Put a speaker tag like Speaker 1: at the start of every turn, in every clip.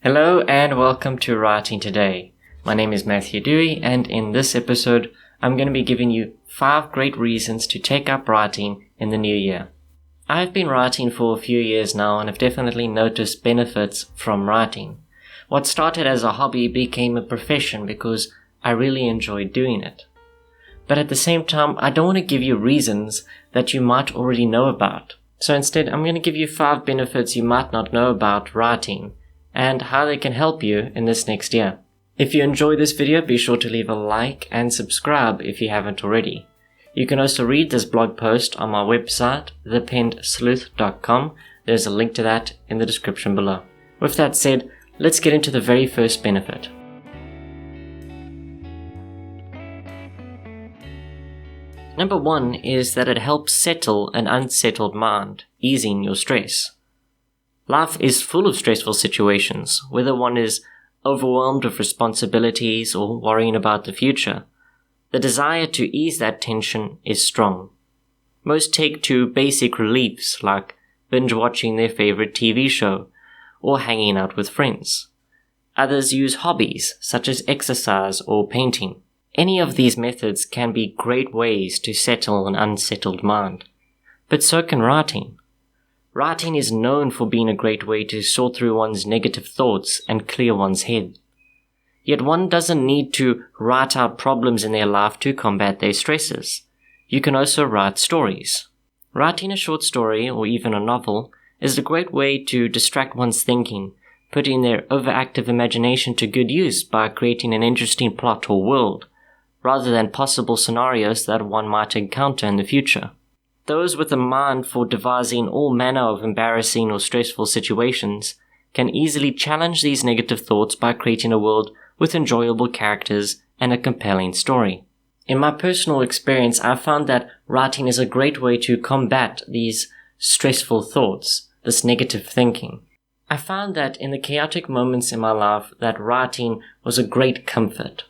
Speaker 1: Hello and welcome to Writing Today. My name is Matthew Dewey, and in this episode, I'm going to be giving you 5 great reasons to take up writing in the new year. I've been writing for a few years now and have definitely noticed benefits from writing. What started as a hobby became a profession because I really enjoyed doing it. But at the same time, I don't want to give you reasons that you might already know about. So instead, I'm going to give you 5 benefits you might not know about writing and how they can help you in this next year. If you enjoyed this video, be sure to leave a like and subscribe if you haven't already. You can also read this blog post on my website, thepensleuth.com. There's a link to that in the description below. With that said, let's get into the very first benefit. Number 1 is that it helps settle an unsettled mind, easing your stress. Life is full of stressful situations, whether one is overwhelmed with responsibilities or worrying about the future. The desire to ease that tension is strong. Most take to basic reliefs like binge watching their favorite TV show or hanging out with friends. Others use hobbies such as exercise or painting. Any of these methods can be great ways to settle an unsettled mind. But so can writing. Writing is known for being a great way to sort through one's negative thoughts and clear one's head. Yet one doesn't need to write out problems in their life to combat their stresses. You can also write stories. Writing a short story or even a novel is a great way to distract one's thinking, putting their overactive imagination to good use by creating an interesting plot or world, rather than possible scenarios that one might encounter in the future. Those with a mind for devising all manner of embarrassing or stressful situations can easily challenge these negative thoughts by creating a world with enjoyable characters and a compelling story. In my personal experience, I've found that writing is a great way to combat these stressful thoughts, this negative thinking. I found that in the chaotic moments in my life that writing was a great comfort.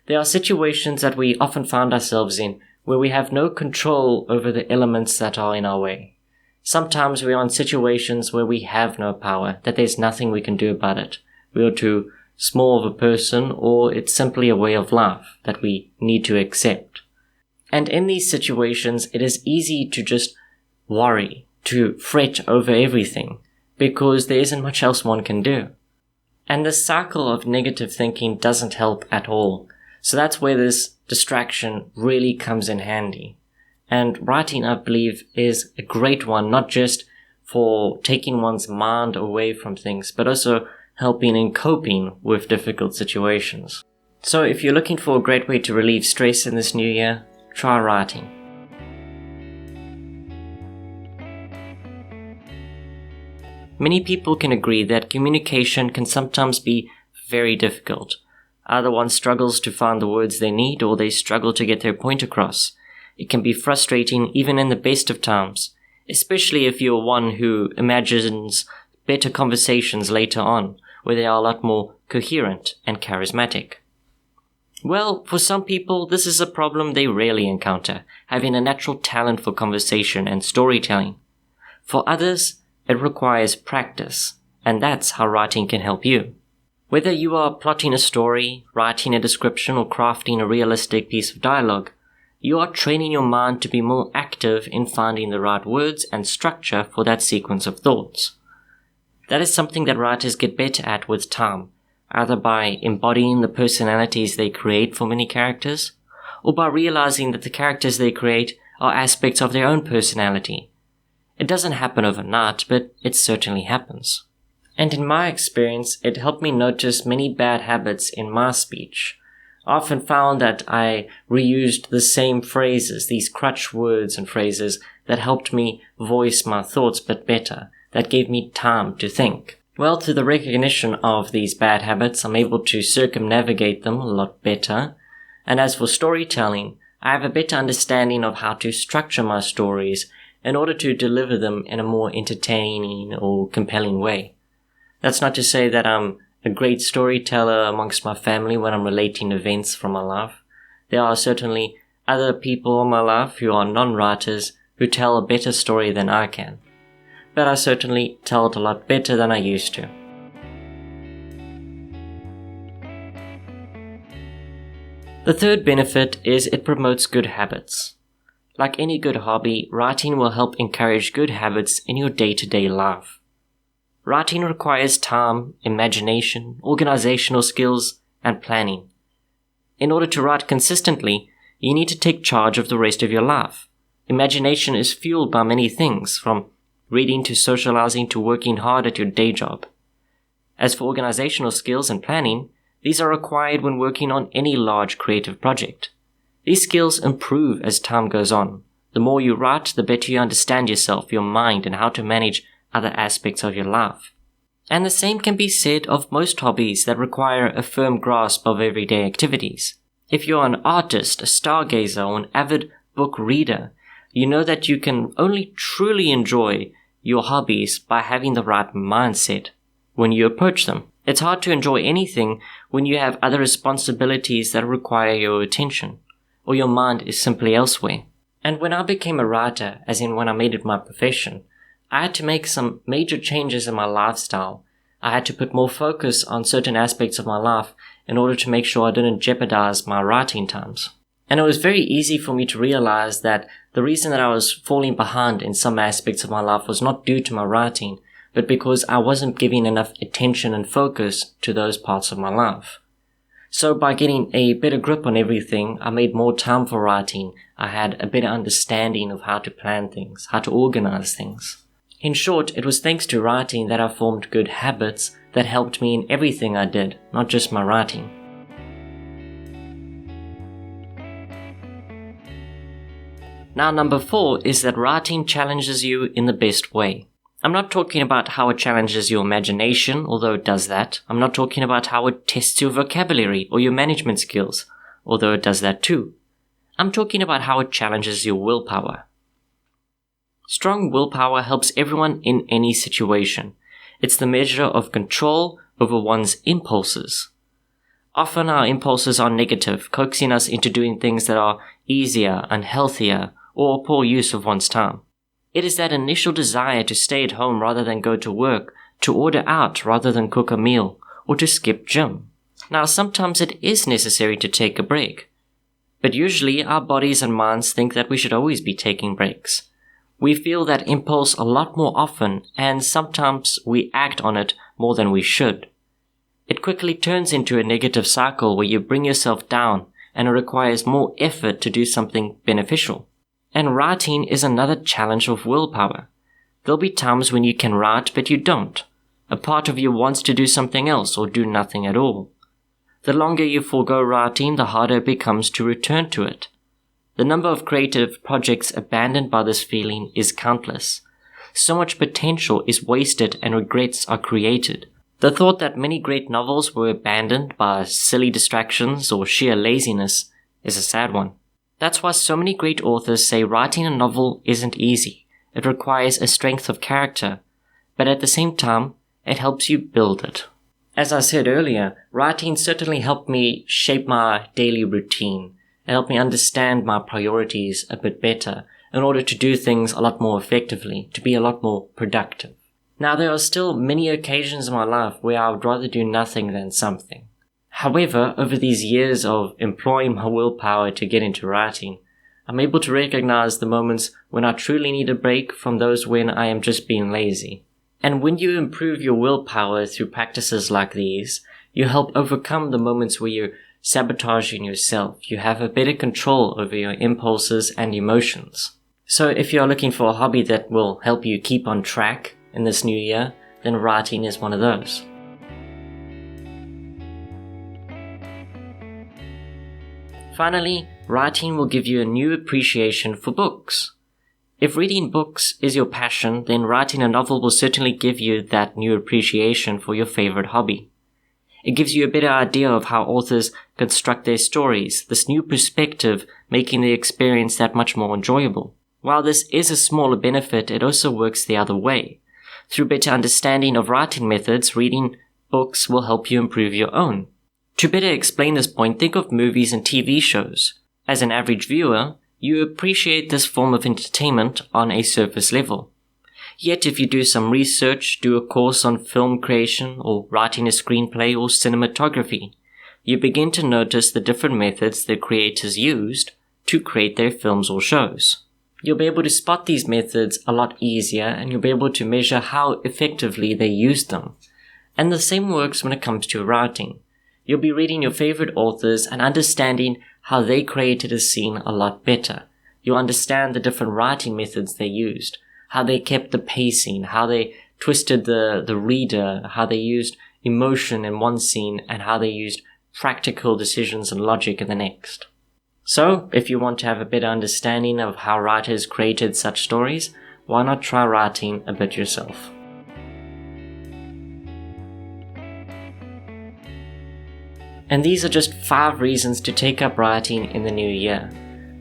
Speaker 1: There are situations that we often find ourselves in where we have no control over the elements that are in our way. Sometimes we are in situations where we have no power, that there's nothing we can do about it. We are too small of a person, or it's simply a way of life that we need to accept. And in these situations, it is easy to just worry, to fret over everything, because there isn't much else one can do. And this cycle of negative thinking doesn't help at all. So that's where this distraction really comes in handy. And writing, I believe, is a great one, not just for taking one's mind away from things, but also helping in coping with difficult situations. So if you're looking for a great way to relieve stress in this new year, try writing. Many people can agree that communication can sometimes be very difficult. Either one struggles to find the words they need, or they struggle to get their point across. It can be frustrating even in the best of times, especially if you're one who imagines better conversations later on, where they are a lot more coherent and charismatic. Well, for some people, this is a problem they rarely encounter, having a natural talent for conversation and storytelling. For others, it requires practice, and that's how writing can help you. Whether you are plotting a story, writing a description, or crafting a realistic piece of dialogue, you are training your mind to be more active in finding the right words and structure for that sequence of thoughts. That is something that writers get better at with time, either by embodying the personalities they create for many characters, or by realizing that the characters they create are aspects of their own personality. It doesn't happen overnight, but it certainly happens. And in my experience, it helped me notice many bad habits in my speech. I often found that I reused the same phrases, these crutch words and phrases that helped me voice my thoughts but better, that gave me time to think. Well, through the recognition of these bad habits, I'm able to circumnavigate them a lot better. And as for storytelling, I have a better understanding of how to structure my stories in order to deliver them in a more entertaining or compelling way. That's not to say that I'm a great storyteller amongst my family when I'm relating events from my life. There are certainly other people in my life who are non-writers who tell a better story than I can. But I certainly tell it a lot better than I used to. The third benefit is it promotes good habits. Like any good hobby, writing will help encourage good habits in your day-to-day life. Writing requires time, imagination, organizational skills, and planning. In order to write consistently, you need to take charge of the rest of your life. Imagination is fueled by many things, from reading to socializing to working hard at your day job. As for organizational skills and planning, these are required when working on any large creative project. These skills improve as time goes on. The more you write, the better you understand yourself, your mind, and how to manage other aspects of your life. And the same can be said of most hobbies that require a firm grasp of everyday activities. If you're an artist, a stargazer, or an avid book reader, you know that you can only truly enjoy your hobbies by having the right mindset when you approach them. It's hard to enjoy anything when you have other responsibilities that require your attention, or your mind is simply elsewhere. And when I became a writer, as in when I made it my profession, I had to make some major changes in my lifestyle. I had to put more focus on certain aspects of my life in order to make sure I didn't jeopardize my writing times. And it was very easy for me to realize that the reason that I was falling behind in some aspects of my life was not due to my writing, but because I wasn't giving enough attention and focus to those parts of my life. So by getting a better grip on everything, I made more time for writing. I had a better understanding of how to plan things, how to organize things. In short, it was thanks to writing that I formed good habits that helped me in everything I did, not just my writing. Now, number 4 is that writing challenges you in the best way. I'm not talking about how it challenges your imagination, although it does that. I'm not talking about how it tests your vocabulary or your management skills, although it does that too. I'm talking about how it challenges your willpower. Strong willpower helps everyone in any situation. It's the measure of control over one's impulses. Often our impulses are negative, coaxing us into doing things that are easier, unhealthier, or a poor use of one's time. It is that initial desire to stay at home rather than go to work, to order out rather than cook a meal, or to skip gym. Now, sometimes it is necessary to take a break, but usually our bodies and minds think that we should always be taking breaks. We feel that impulse a lot more often, and sometimes we act on it more than we should. It quickly turns into a negative cycle where you bring yourself down, and it requires more effort to do something beneficial. And writing is another challenge of willpower. There'll be times when you can write, but you don't. A part of you wants to do something else or do nothing at all. The longer you forego writing, the harder it becomes to return to it. The number of creative projects abandoned by this feeling is countless. So much potential is wasted and regrets are created. The thought that many great novels were abandoned by silly distractions or sheer laziness is a sad one. That's why so many great authors say writing a novel isn't easy. It requires a strength of character, but at the same time, it helps you build it. As I said earlier, writing certainly helped me shape my daily routine. It helped me understand my priorities a bit better in order to do things a lot more effectively, to be a lot more productive. Now, there are still many occasions in my life where I would rather do nothing than something. However, over these years of employing my willpower to get into writing, I'm able to recognize the moments when I truly need a break from those when I am just being lazy. And when you improve your willpower through practices like these, you help overcome the moments where you're sabotaging yourself. You have a better control over your impulses and emotions. So if you're looking for a hobby that will help you keep on track in this new year, then writing is one of those. Finally, writing will give you a new appreciation for books. If reading books is your passion, then writing a novel will certainly give you that new appreciation for your favorite hobby. It gives you a better idea of how authors construct their stories, this new perspective making the experience that much more enjoyable. While this is a smaller benefit, it also works the other way. Through better understanding of writing methods, reading books will help you improve your own. To better explain this point, think of movies and TV shows. As an average viewer, you appreciate this form of entertainment on a surface level. Yet if you do some research, do a course on film creation or writing a screenplay or cinematography, you begin to notice the different methods the creators used to create their films or shows. You'll be able to spot these methods a lot easier, and you'll be able to measure how effectively they used them. And the same works when it comes to writing. You'll be reading your favorite authors and understanding how they created a scene a lot better. You'll understand the different writing methods they used, how they kept the pacing, how they twisted the reader, how they used emotion in one scene, and how they used practical decisions and logic in the next. So, if you want to have a better understanding of how writers created such stories, why not try writing a bit yourself? And these are just 5 reasons to take up writing in the new year.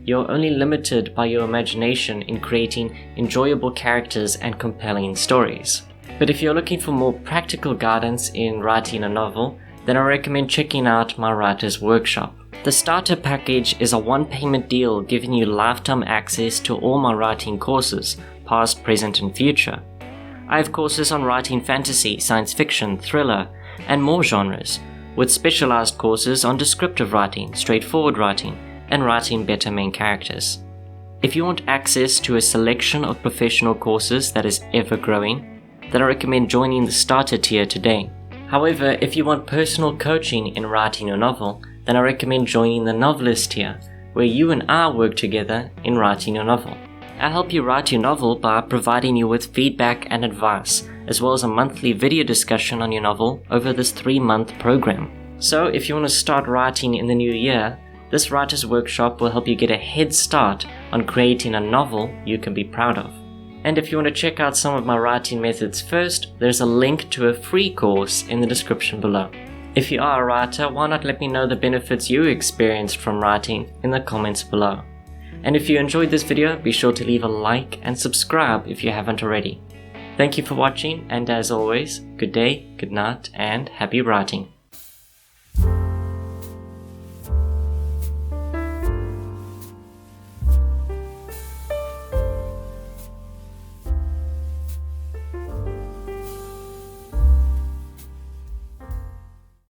Speaker 1: You're only limited by your imagination in creating enjoyable characters and compelling stories. But if you're looking for more practical guidance in writing a novel, then I recommend checking out my writer's workshop. The starter package is a one-payment deal giving you lifetime access to all my writing courses, past, present and future. I have courses on writing fantasy, science fiction, thriller, and more genres, with specialized courses on descriptive writing, straightforward writing, and writing better main characters. If you want access to a selection of professional courses that is ever growing, then I recommend joining the starter tier today. However, if you want personal coaching in writing your novel, then I recommend joining the novelist tier, where you and I work together in writing your novel. I'll help you write your novel by providing you with feedback and advice, as well as a monthly video discussion on your novel over this 3-month program. So if you want to start writing in the new year, this writer's workshop will help you get a head start on creating a novel you can be proud of. And if you want to check out some of my writing methods first, there's a link to a free course in the description below. If you are a writer, why not let me know the benefits you experienced from writing in the comments below. And if you enjoyed this video, be sure to leave a like and subscribe if you haven't already. Thank you for watching, and as always, good day, good night, and happy writing.